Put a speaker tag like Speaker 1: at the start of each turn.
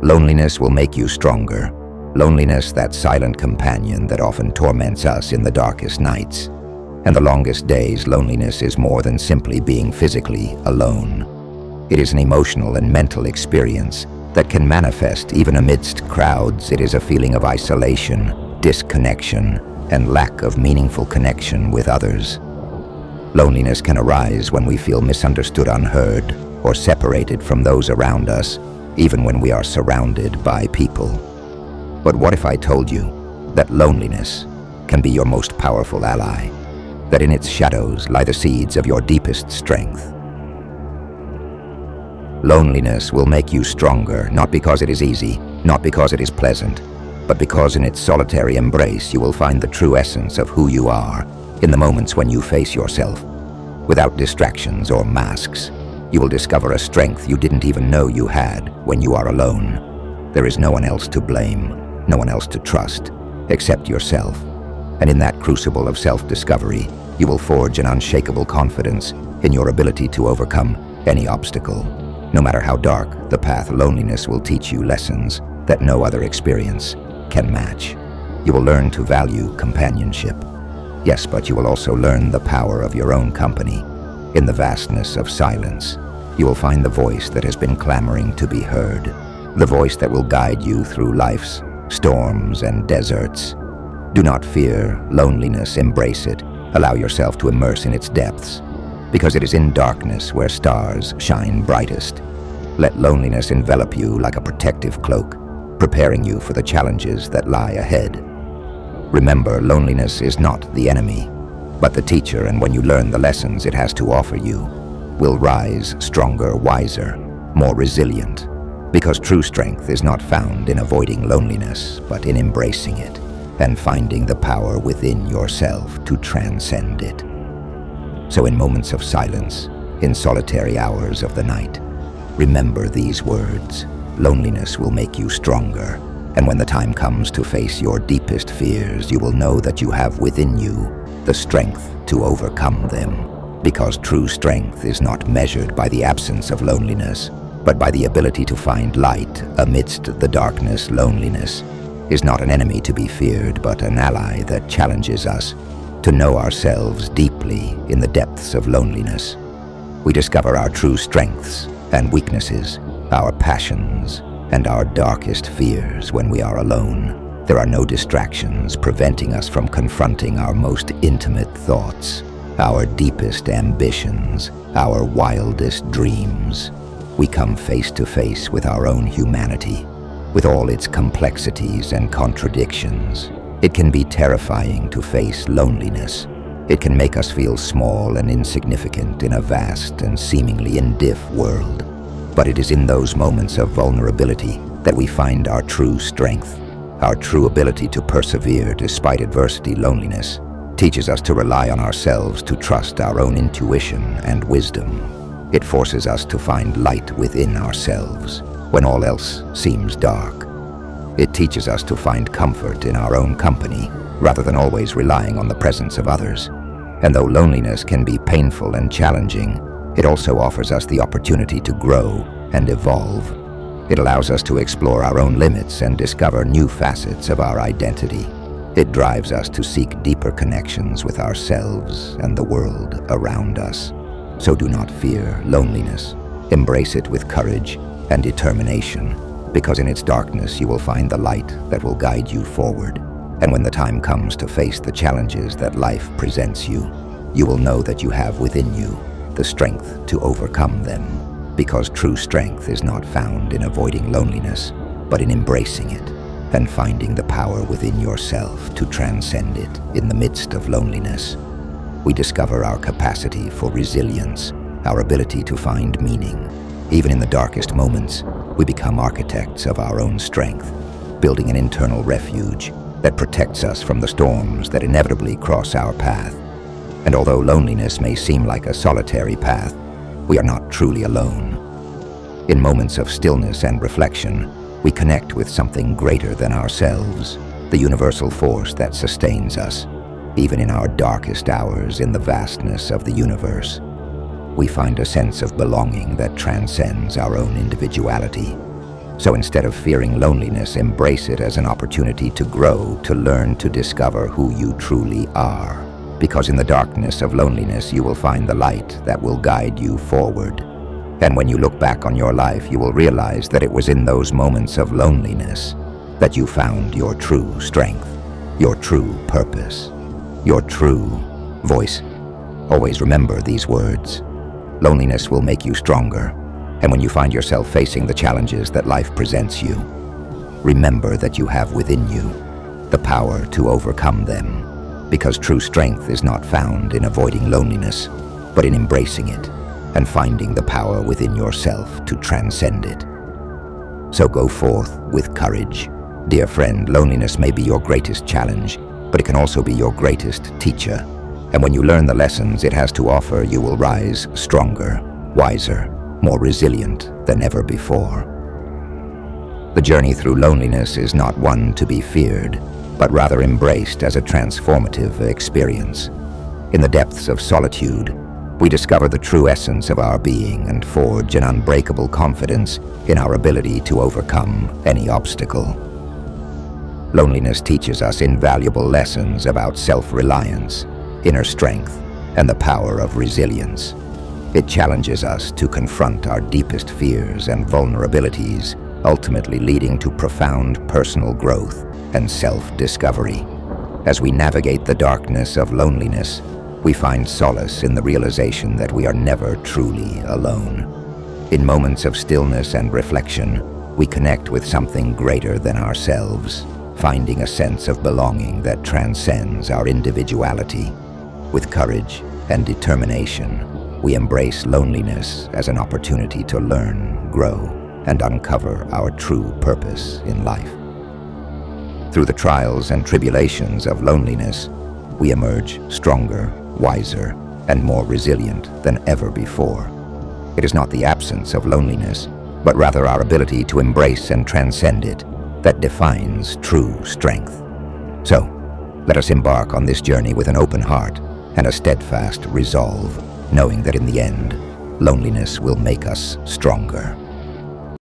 Speaker 1: Loneliness will make you stronger. Loneliness, that silent companion that often torments us in the darkest nights. And the longest days, loneliness is more than simply being physically alone. It is an emotional and mental experience that can manifest even amidst crowds. It is a feeling of isolation, disconnection, and lack of meaningful connection with others. Loneliness can arise when we feel misunderstood, unheard, or separated from those around us, even when we are surrounded by people. But what if I told you that loneliness can be your most powerful ally, that in its shadows lie the seeds of your deepest strength? Loneliness will make you stronger, not because it is easy, not because it is pleasant, but because in its solitary embrace you will find the true essence of who you are in the moments when you face yourself. Without distractions or masks, you will discover a strength you didn't even know you had when you are alone. There is no one else to blame, no one else to trust, except yourself. And in that crucible of self-discovery, you will forge an unshakable confidence in your ability to overcome any obstacle. No matter how dark the path, loneliness will teach you lessons that no other experience can match. You will learn to value companionship. Yes, but you will also learn the power of your own company. In the vastness of silence, you will find the voice that has been clamoring to be heard, the voice that will guide you through life's storms and deserts. Do not fear loneliness, embrace it. Allow yourself to immerse in its depths, because it is in darkness where stars shine brightest. Let loneliness envelop you like a protective cloak, preparing you for the challenges that lie ahead. Remember, loneliness is not the enemy, but the teacher, and when you learn the lessons it has to offer you, will rise stronger, wiser, more resilient, because true strength is not found in avoiding loneliness, but in embracing it and finding the power within yourself to transcend it. So in moments of silence, in solitary hours of the night, remember these words: loneliness will make you stronger, and when the time comes to face your deepest fears, you will know that you have within you the strength to overcome them. Because true strength is not measured by the absence of loneliness, but by the ability to find light amidst the darkness. Loneliness is not an enemy to be feared, but an ally that challenges us to know ourselves deeply. In the depths of loneliness, we discover our true strengths and weaknesses, our passions and our darkest fears. When we are alone, there are no distractions preventing us from confronting our most intimate thoughts, our deepest ambitions, our wildest dreams. We come face to face with our own humanity, with all its complexities and contradictions. It can be terrifying to face loneliness. It can make us feel small and insignificant in a vast and seemingly indifferent world. But it is in those moments of vulnerability that we find our true strength, our true ability to persevere despite adversity. Loneliness teaches us to rely on ourselves, to trust our own intuition and wisdom. It forces us to find light within ourselves when all else seems dark. It teaches us to find comfort in our own company rather than always relying on the presence of others. And though loneliness can be painful and challenging, it also offers us the opportunity to grow and evolve. It allows us to explore our own limits and discover new facets of our identity. It drives us to seek deeper connections with ourselves and the world around us. So do not fear loneliness. Embrace it with courage and determination, because in its darkness you will find the light that will guide you forward. And when the time comes to face the challenges that life presents you, you will know that you have within you the strength to overcome them, because true strength is not found in avoiding loneliness, but in embracing it and finding the power within yourself to transcend it. In the midst of loneliness, we discover our capacity for resilience, our ability to find meaning. Even in the darkest moments, we become architects of our own strength, building an internal refuge that protects us from the storms that inevitably cross our path. And although loneliness may seem like a solitary path, we are not truly alone. In moments of stillness and reflection, we connect with something greater than ourselves, the universal force that sustains us. Even in our darkest hours, in the vastness of the universe, we find a sense of belonging that transcends our own individuality. So instead of fearing loneliness, embrace it as an opportunity to grow, to learn, to discover who you truly are. Because in the darkness of loneliness, you will find the light that will guide you forward. And when you look back on your life, you will realize that it was in those moments of loneliness that you found your true strength, your true purpose, your true voice. Always remember these words. Loneliness will make you stronger. And when you find yourself facing the challenges that life presents you, remember that you have within you the power to overcome them. Because true strength is not found in avoiding loneliness, but in embracing it and finding the power within yourself to transcend it. So go forth with courage. Dear friend, loneliness may be your greatest challenge, but it can also be your greatest teacher. And when you learn the lessons it has to offer, you will rise stronger, wiser, more resilient than ever before. The journey through loneliness is not one to be feared, but rather embraced as a transformative experience. In the depths of solitude, we discover the true essence of our being and forge an unbreakable confidence in our ability to overcome any obstacle. Loneliness teaches us invaluable lessons about self-reliance, inner strength, and the power of resilience. It challenges us to confront our deepest fears and vulnerabilities, ultimately leading to profound personal growth and self-discovery. As we navigate the darkness of loneliness, we find solace in the realization that we are never truly alone. In moments of stillness and reflection, we connect with something greater than ourselves, finding a sense of belonging that transcends our individuality. With courage and determination, we embrace loneliness as an opportunity to learn, grow, and uncover our true purpose in life. Through the trials and tribulations of loneliness, we emerge stronger, wiser, and more resilient than ever before. It is not the absence of loneliness, but rather our ability to embrace and transcend it that defines true strength. So, let us embark on this journey with an open heart and a steadfast resolve, knowing that in the end, loneliness will make us stronger.